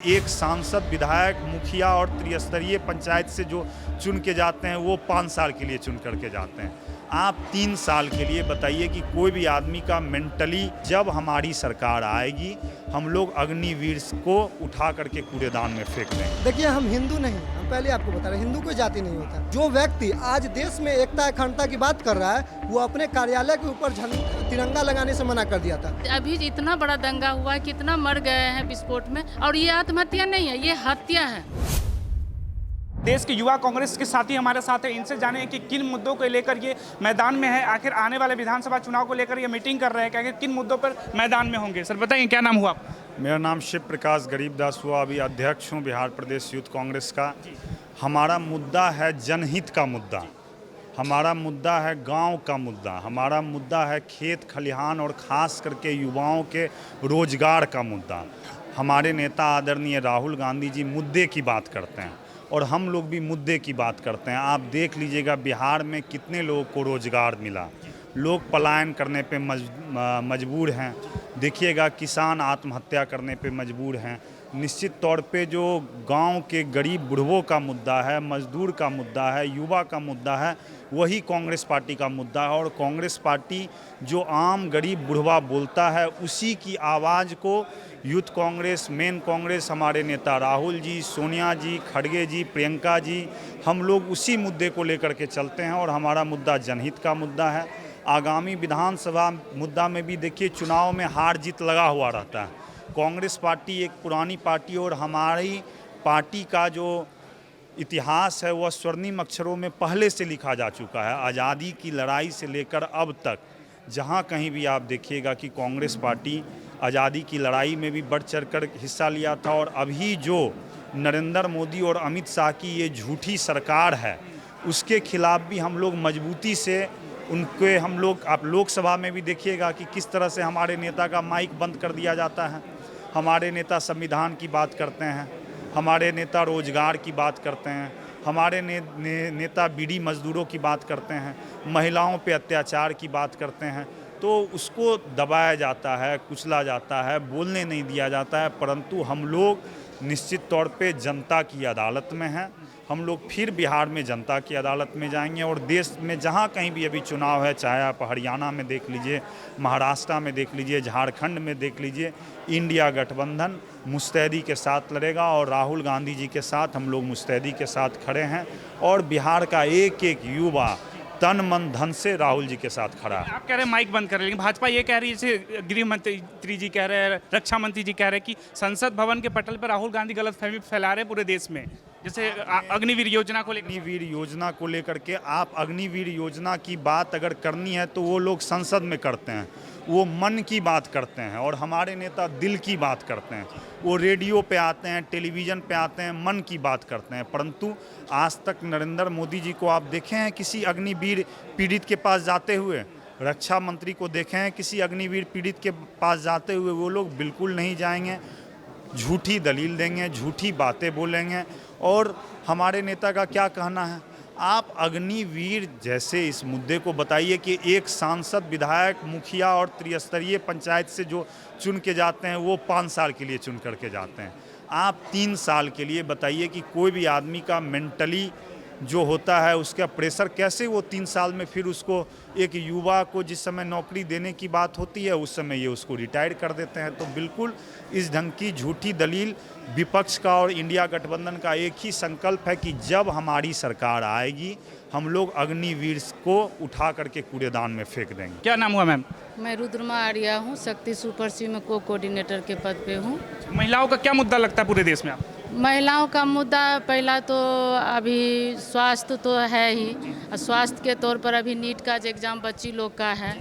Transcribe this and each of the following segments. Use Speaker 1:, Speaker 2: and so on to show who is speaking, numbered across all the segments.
Speaker 1: एक सांसद, विधायक, मुखिया और त्रिस्तरीय पंचायत से जो चुन के जाते हैं वो 5 साल के लिए चुन करके जाते हैं। आप 3 साल के लिए बताइए कि कोई भी आदमी का मेंटली, जब हमारी सरकार आएगी हम लोग अग्निवीर को उठा करके कूड़ेदान में फेंक देंगे।
Speaker 2: देखिए, हम हिंदू नहीं, हम पहले आपको बता रहे हैं, हिंदू कोई जाति नहीं होता। जो व्यक्ति आज देश में एकता अखंडता की बात कर रहा है वो अपने कार्यालय के ऊपर तिरंगा लगाने से मना कर दिया था।
Speaker 3: अभी इतना बड़ा दंगा हुआ है, कितना मर गए हैं विस्फोट में, और ये आत्महत्या नहीं है, ये हत्या है।
Speaker 4: देश के युवा कांग्रेस के साथी हमारे साथ हैं, इनसे जाने कि किन मुद्दों को लेकर ये मैदान में है। आखिर आने वाले विधानसभा चुनाव को लेकर ये मीटिंग कर रहे हैं कि आखिर किन मुद्दों पर मैदान में होंगे। सर बताइए, क्या नाम हुआ आपका?
Speaker 1: मेरा नाम शिव प्रकाश गरीबदास हुआ, अभी अध्यक्ष हूँ बिहार प्रदेश यूथ कांग्रेस का। हमारा मुद्दा है जनहित का मुद्दा, हमारा मुद्दा है गांव का मुद्दा, हमारा मुद्दा है खेत खलिहान और ख़ास करके युवाओं के रोजगार का मुद्दा। हमारे नेता आदरणीय राहुल गांधी जी मुद्दे की बात करते हैं और हम लोग भी मुद्दे की बात करते हैं। आप देख लीजिएगा बिहार में कितने लोगों को रोजगार मिला, लोग पलायन करने पे मजबूर हैं। देखिएगा किसान आत्महत्या करने पे मजबूर हैं। निश्चित तौर पे जो गांव के गरीब बुढ़वों का मुद्दा है, मजदूर का मुद्दा है, युवा का मुद्दा है, वही कांग्रेस पार्टी का मुद्दा है। और कांग्रेस पार्टी जो आम गरीब बुढ़वा बोलता है उसी की आवाज़ को यूथ कांग्रेस, मेन कांग्रेस, हमारे नेता राहुल जी, सोनिया जी, खड़गे जी, प्रियंका जी, हम लोग उसी मुद्दे को लेकर के चलते हैं। और हमारा मुद्दा जनहित का मुद्दा है। आगामी विधानसभा मुद्दा में भी देखिए, चुनाव में हार जीत लगा हुआ रहता है। कांग्रेस पार्टी एक पुरानी पार्टी और हमारी पार्टी का जो इतिहास है वह स्वर्णिम अक्षरों में पहले से लिखा जा चुका है। आज़ादी की लड़ाई से लेकर अब तक जहां कहीं भी आप देखिएगा कि कांग्रेस पार्टी आज़ादी की लड़ाई में भी बढ़ चढ़कर हिस्सा लिया था। और अभी जो नरेंद्र मोदी और अमित शाह की ये झूठी सरकार है उसके खिलाफ भी हम लोग मजबूती से उनके आप लोकसभा में भी देखिएगा कि किस तरह से हमारे नेता का माइक बंद कर दिया जाता है। हमारे नेता संविधान की बात करते हैं, हमारे नेता रोजगार की बात करते हैं, हमारे नेता बीड़ी मजदूरों की बात करते हैं, महिलाओं पे अत्याचार की बात करते हैं। तो उसको दबाया जाता है, कुचला जाता है, बोलने नहीं दिया जाता है। परंतु हम लोग निश्चित तौर पे जनता की अदालत में हैं। हम लोग फिर बिहार में जनता की अदालत में जाएंगे और देश में जहाँ कहीं भी अभी चुनाव है, चाहे आप हरियाणा में देख लीजिए, महाराष्ट्र में देख लीजिए, झारखंड में देख लीजिए, इंडिया गठबंधन मुस्तैदी के साथ लड़ेगा और राहुल गांधी जी के साथ हम लोग मुस्तैदी के साथ खड़े हैं। और बिहार का एक एक युवा तन मन धन से राहुल जी के साथ खड़ा है।
Speaker 4: आप कह रहे हैं माइक बंद कर रहे हैं, लेकिन भाजपा ये कह रही है, जैसे गृह मंत्री जी कह रहे हैं, रक्षा मंत्री जी कह रहे हैं कि संसद भवन के पटल पर राहुल गांधी गलतफहमी फैला रहे हैं पूरे देश में। जैसे अग्निवीर योजना को लेकर,
Speaker 1: अग्निवीर योजना को लेकर के आप अग्निवीर योजना की बात अगर करनी है तो वो लोग संसद में करते हैं, वो मन की बात करते हैं। और हमारे नेता दिल की बात करते हैं, वो रेडियो पे आते हैं, टेलीविज़न पे आते हैं, मन की बात करते हैं। परंतु आज तक नरेंद्र मोदी जी को आप देखे हैं किसी अग्निवीर पीड़ित के पास जाते हुए? रक्षा मंत्री को देखे हैं किसी अग्निवीर पीड़ित के पास जाते हुए? वो लोग बिल्कुल नहीं जाएंगे, झूठी दलील देंगे, झूठी बातें बोलेंगे। और हमारे नेता का क्या कहना है? आप अग्निवीर जैसे इस मुद्दे को बताइए कि एक सांसद, विधायक, मुखिया और त्रिस्तरीय पंचायत से जो चुन के जाते हैं वो 5 साल के लिए चुन करके जाते हैं। आप 3 साल के लिए बताइए कि कोई भी आदमी का मेंटली जो होता है उसका प्रेशर कैसे वो 3 साल में फिर उसको एक युवा को जिस समय नौकरी देने की बात होती है उस समय ये उसको रिटायर कर देते हैं। तो बिल्कुल इस ढंग की झूठी दलील विपक्ष का और इंडिया गठबंधन का एक ही संकल्प है कि जब हमारी सरकार आएगी हम लोग अग्निवीर को उठा करके कूड़ेदान में फेंक देंगे।
Speaker 4: क्या नाम हुआ मैम?
Speaker 3: मैं रुद्रमा आर्या हूँ, शक्ति सुपर सी में कोऑर्डिनेटर के पद पे हूँ।
Speaker 4: महिलाओं का क्या मुद्दा लगता है पूरे देश में? आप
Speaker 3: महिलाओं का मुद्दा पहला तो अभी स्वास्थ्य तो है ही, स्वास्थ्य के तौर पर अभी नीट का एग्ज़ाम बच्ची लोग का है,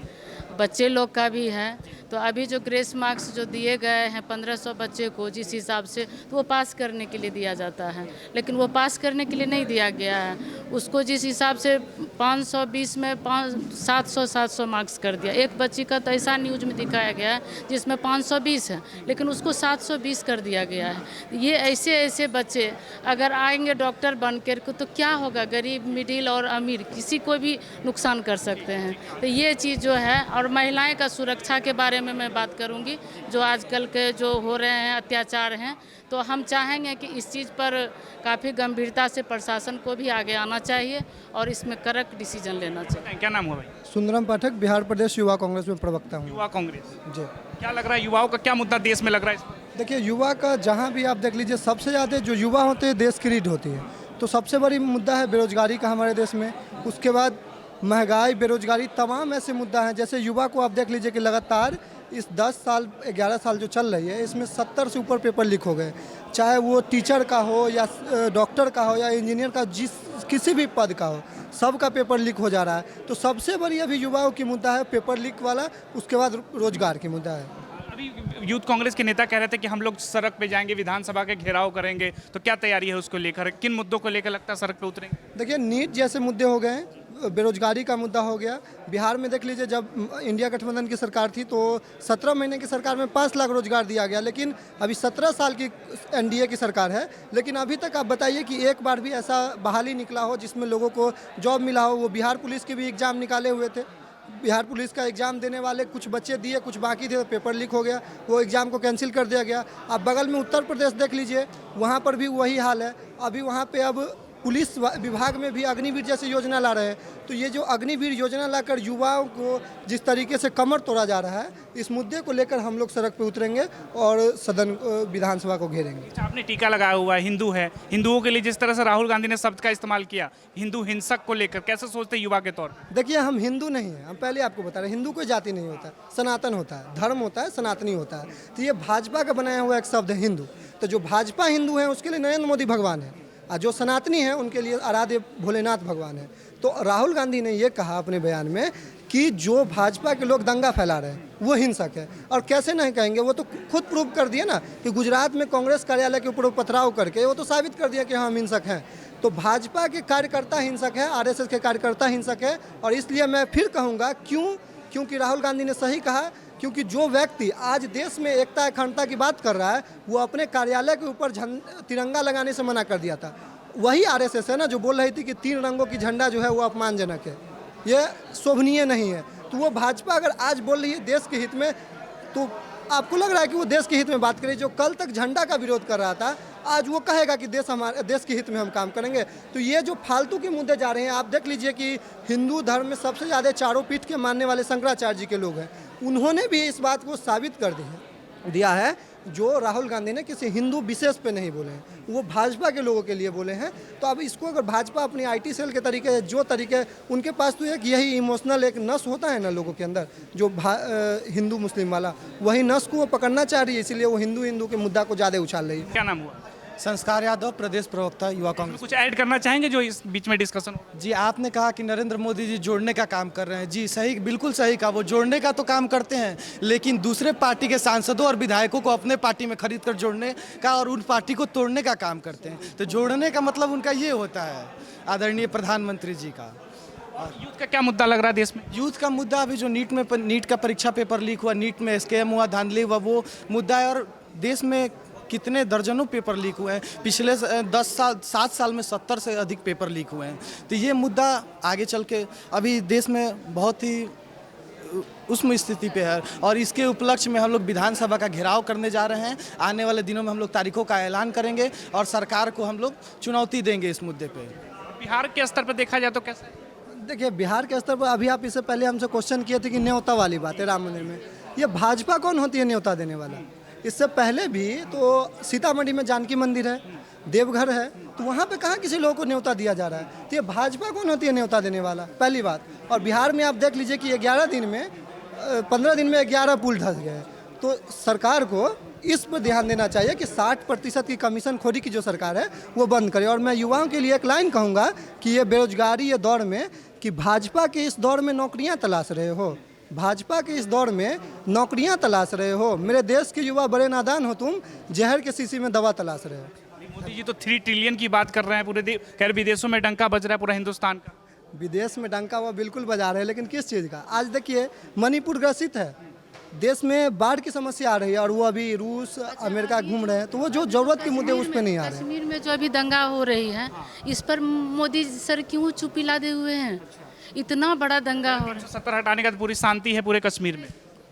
Speaker 3: बच्चे लोग का भी है। तो अभी जो ग्रेस मार्क्स जो दिए गए हैं 1500 बच्चे को, जिस हिसाब से तो वो पास करने के लिए दिया जाता है, लेकिन वो पास करने के लिए नहीं दिया गया है। उसको जिस हिसाब से 520 में 700 मार्क्स कर दिया। एक बच्ची का तो ऐसा न्यूज में दिखाया गया है जिसमें 520 है, लेकिन उसको 720 कर दिया गया है। ये ऐसे बच्चे अगर आएंगे डॉक्टर बन कर तो क्या होगा? गरीब, मिडिल और अमीर किसी को भी नुकसान कर सकते हैं। तो ये चीज़ जो है, और महिलाएं का सुरक्षा के बारे में मैं बात करूंगी। जो आजकल के जो हो रहे हैं अत्याचार हैं, तो हम चाहेंगे कि इस चीज़ पर काफ़ी गंभीरता से प्रशासन को भी आगे आना चाहिए और इसमें कड़क डिसीजन लेना चाहिए।
Speaker 4: क्या नाम हुआ भाई?
Speaker 2: सुंदरम पाठक, बिहार प्रदेश युवा कांग्रेस में प्रवक्ता हूँ।
Speaker 4: युवा कांग्रेस
Speaker 2: जी,
Speaker 4: क्या लग रहा है, युवाओं का क्या मुद्दा देश में लग रहा है?
Speaker 2: देखिए युवा का जहाँ भी आप देख लीजिए, सबसे ज़्यादा जो युवा होते हैं देश की रीढ़ होती है। तो सबसे बड़ी मुद्दा है बेरोजगारी का हमारे देश में। उसके बाद महंगाई, बेरोजगारी, तमाम ऐसे मुद्दा हैं। जैसे युवा को आप देख लीजिए कि लगातार इस 10 साल 11 साल जो चल रही है, इसमें 70 से ऊपर पेपर लीक हो गए। चाहे वो टीचर का हो या डॉक्टर का हो या इंजीनियर का, किसी भी पद का हो, सबका पेपर लीक हो जा रहा है। तो सबसे बड़ी अभी युवाओं की मुद्दा है पेपर लीक वाला। उसके बाद रोजगार की मुद्दा है।
Speaker 4: अभी यूथ कांग्रेस के नेता कह रहे थे कि हम लोग सड़क पे जाएंगे, विधानसभा के घेराव करेंगे, तो क्या तैयारी है उसको लेकर? किन मुद्दों को लेकर लगता है सड़क पे उतरेंगे?
Speaker 2: देखिए नीट जैसे मुद्दे हो गए, बेरोजगारी का मुद्दा हो गया। बिहार में देख लीजिए, जब इंडिया गठबंधन की सरकार थी तो 17 महीने की सरकार में 5 लाख रोजगार दिया गया। लेकिन अभी 17 साल की एनडीए की सरकार है, लेकिन अभी तक आप बताइए कि एक बार भी ऐसा बहाली निकला हो जिसमें लोगों को जॉब मिला हो। वो बिहार पुलिस के भी एग्ज़ाम निकाले हुए थे। बिहार पुलिस का एग्ज़ाम देने वाले कुछ बच्चे दिए, कुछ बाकी थे, तो पेपर लीक हो गया, वो एग्ज़ाम को कैंसिल कर दिया गया। अब बगल में उत्तर प्रदेश देख लीजिए, वहाँ पर भी वही हाल है। अभी वहाँ पे अब पुलिस विभाग में भी अग्निवीर जैसी योजना ला रहे हैं। तो ये जो अग्निवीर योजना लाकर युवाओं को जिस तरीके से कमर तोड़ा जा रहा है, इस मुद्दे को लेकर हम लोग सड़क पे उतरेंगे और सदन विधानसभा को घेरेंगे।
Speaker 4: आपने टीका लगाया हुआ है, हिंदू है, हिंदुओं के लिए जिस तरह से राहुल गांधी ने शब्द का इस्तेमाल किया, हिंदू हिंसक को लेकर कैसे सोचते हैं युवा के तौर पर?
Speaker 2: देखिए हम हिंदू नहीं हैं, हम पहले आपको बता रहे हैं, हिंदू कोई जाति नहीं होता, सनातन होता है, धर्म होता है, सनातनी होता है। तो ये भाजपा का बनाया हुआ एक शब्द है हिंदू। तो जो भाजपा हिंदू है उसके लिए नरेंद्र मोदी भगवान है, और जो सनातनी है उनके लिए आराध्य भोलेनाथ भगवान है। तो राहुल गांधी ने ये कहा अपने बयान में कि जो भाजपा के लोग दंगा फैला रहे हैं वो हिंसक है। और कैसे नहीं कहेंगे, वो तो खुद प्रूव कर दिए ना कि गुजरात में कांग्रेस कार्यालय के ऊपर पथराव करके वो तो साबित कर दिया कि हम हिंसक हैं। तो भाजपा के कार्यकर्ता हिंसक है, आरएसएस के कार्यकर्ता हिंसक है। और इसलिए मैं फिर कहूँगा क्योंकि राहुल गांधी ने सही कहा, क्योंकि जो व्यक्ति आज देश में एकता अखंडता की बात कर रहा है, वो अपने कार्यालय के ऊपर तिरंगा लगाने से मना कर दिया था। वही आरएसएस है ना जो बोल रही थी कि 3 रंगों की झंडा जो है वो अपमानजनक है, ये शोभनीय नहीं है। तो वो भाजपा अगर आज बोल रही है देश के हित में, तो आपको लग रहा है कि वो देश के हित में बात करे? जो कल तक झंडा का विरोध कर रहा था, आज वो कहेगा कि देश के हित में हम काम करेंगे। तो ये जो फालतू के मुद्दे जा रहे हैं, आप देख लीजिए कि हिंदू धर्म में सबसे ज़्यादा चारों पीठ के मानने वाले शंकराचार्य जी के लोग हैं, उन्होंने भी इस बात को साबित कर दिया है। जो राहुल गांधी ने किसी हिंदू विशेष पे नहीं बोले हैं, वो भाजपा के लोगों के लिए बोले हैं। तो अब इसको अगर भाजपा अपनी आईटी सेल के तरीके, जो तरीके उनके पास, तो एक यही इमोशनल एक नस होता है ना लोगों के अंदर, जो हिंदू मुस्लिम वाला, वही नस को वो पकड़ना चाह रही है, इसीलिए वो हिंदू के मुद्दा को ज़्यादा उछाल रही है।
Speaker 4: क्या नाम हुआ?
Speaker 5: संस्कार यादव, प्रदेश प्रवक्ता युवा कांग्रेस।
Speaker 4: कुछ ऐड करना चाहेंगे जो इस बीच में डिस्कशन हो?
Speaker 5: जी, आपने कहा कि नरेंद्र मोदी जी जोड़ने का काम कर रहे हैं। जी सही, बिल्कुल सही कहा, वो जोड़ने का तो काम करते हैं, लेकिन दूसरे पार्टी के सांसदों और विधायकों को अपने पार्टी में खरीद कर जोड़ने का और उन पार्टी को तोड़ने का काम करते हैं। तो जोड़ने का मतलब उनका ये होता है आदरणीय प्रधानमंत्री जी का।
Speaker 4: यूथ का क्या मुद्दा लग रहा है देश में?
Speaker 5: यूथ का मुद्दा अभी जो नीट का परीक्षा पेपर लीक हुआ, नीट में स्कैम हुआ, धांधली हुआ, वो मुद्दा है। और देश में कितने दर्जनों पेपर लीक हुए हैं, पिछले 7 साल में 70 से अधिक पेपर लीक हुए हैं। तो ये मुद्दा आगे चल के अभी देश में बहुत ही उष्म स्थिति पे है, और इसके उपलक्ष्य में हम लोग विधानसभा का घेराव करने जा रहे हैं। आने वाले दिनों में हम लोग तारीखों का ऐलान करेंगे और सरकार को हम लोग चुनौती देंगे इस मुद्दे पे।
Speaker 4: बिहार के स्तर पर देखा जाए तो कैसे?
Speaker 2: देखिए बिहार के स्तर पर अभी आप इससे पहले हमसे क्वेश्चन किए थे कि न्योता वाली बात है राम मंदिर में, ये भाजपा कौन होती है न्योता देने वाला? इससे पहले भी तो सीतामढ़ी में जानकी मंदिर है, देवघर है, तो वहाँ पे कहाँ किसी लोगों को न्योता दिया जा रहा है? तो ये भाजपा कौन होती है न्योता देने वाला? पहली बात। और बिहार में आप देख लीजिए कि 15 दिन में 11 पुल धंस गए। तो सरकार को इस पर ध्यान देना चाहिए कि 60% की कमीशन खोरी की जो सरकार है वो बंद करे। और मैं युवाओं के लिए एक लाइन कहूँगा कि ये बेरोजगारी ये दौर में, कि भाजपा के इस दौर में नौकरियाँ तलाश रहे हो, भाजपा के इस दौर में नौकरियां तलाश रहे हो। मेरे देश के युवा बड़े नादान हो तुम, जहर के शीशी में दवा तलाश रहे हो।
Speaker 4: मोदी जी तो 3 ट्रिलियन की बात कर रहे हैं पूरे खैर विदेशों में डंका बज रहा है पूरा हिंदुस्तान का।
Speaker 2: विदेश में डंका वो बिल्कुल बजा रहे हैं, लेकिन किस चीज़ का? आज देखिए मणिपुर ग्रसित है, देश में बाढ़ की समस्या आ रही है और वो अभी रूस अमेरिका घूम रहे हैं, तो वो जो जरूरत के मुद्दे उस पर नहीं आ रहे हैं।
Speaker 3: कश्मीर में जो अभी दंगा हो रही है, इस पर मोदी सर क्यों चुप्पी लादे हुए हैं? इतना बड़ा दंगा हो रहा है।
Speaker 4: 170 हटाने का तो पूरी शांति है पूरे कश्मीर में।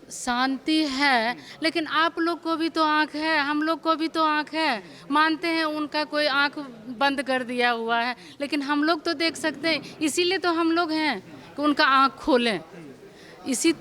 Speaker 3: शांति है, लेकिन आप लोग को भी तो आंख है, हम लोग को भी तो आंख है। मानते हैं उनका कोई आंख बंद कर दिया हुआ है, लेकिन हम लोग तो देख सकते हैं, इसीलिए तो हम लोग हैं कि उनका आंख खोलें। इसी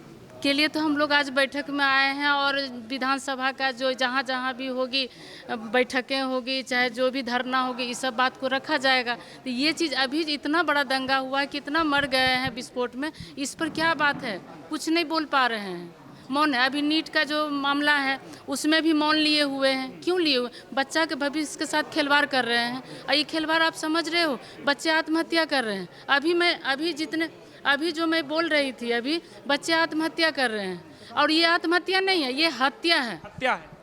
Speaker 3: के लिए तो हम लोग आज बैठक में आए हैं और विधानसभा का जो जहाँ जहाँ भी होगी बैठकें होगी, चाहे जो भी धरना होगी, इस सब बात को रखा जाएगा। तो ये चीज़ अभी इतना बड़ा दंगा हुआ है, कितना मर गए हैं विस्फोट में, इस पर क्या बात है? कुछ नहीं बोल पा रहे हैं, मौन है। अभी नीट का जो मामला है उसमें भी मौन लिए हुए हैं। क्यों लिए हुए? बच्चा के भविष्य के साथ खिलवाड़ कर रहे हैं, और ये खिलवाड़ आप समझ रहे हो, बच्चे आत्महत्या कर रहे हैं। अभी जो मैं बोल रही थी, अभी बच्चे आत्महत्या कर रहे हैं, और ये आत्महत्या नहीं है, ये हत्या है।
Speaker 4: हत्या है।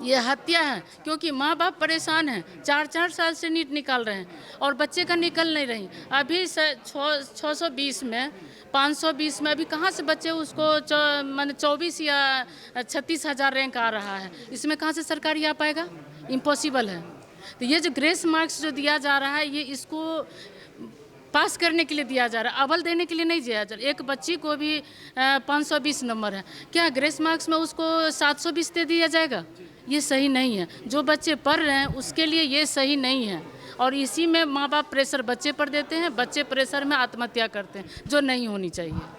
Speaker 3: ये हत्या है, क्योंकि माँ बाप परेशान हैं, 4-4 साल से नीट निकाल रहे हैं और बच्चे का निकल नहीं रही। अभी 620 में 520 में अभी कहाँ से बच्चे उसको माने 24 या 36 हज़ार रैंक आ रहा है, इसमें कहाँ से सरकारी आ पाएगा? इम्पॉसिबल है। तो ये जो ग्रेस मार्क्स जो दिया जा रहा है, ये इसको पास करने के लिए दिया जा रहा है, अव्वल देने के लिए नहीं दिया जा रहा। एक बच्ची को भी 520 नंबर है, क्या ग्रेस मार्क्स में उसको 720 दे दिया जाएगा? ये सही नहीं है। जो बच्चे पढ़ रहे हैं उसके लिए ये सही नहीं है, और इसी में माँ बाप प्रेशर बच्चे पर देते हैं, बच्चे प्रेशर में आत्महत्या करते हैं, जो नहीं होनी चाहिए।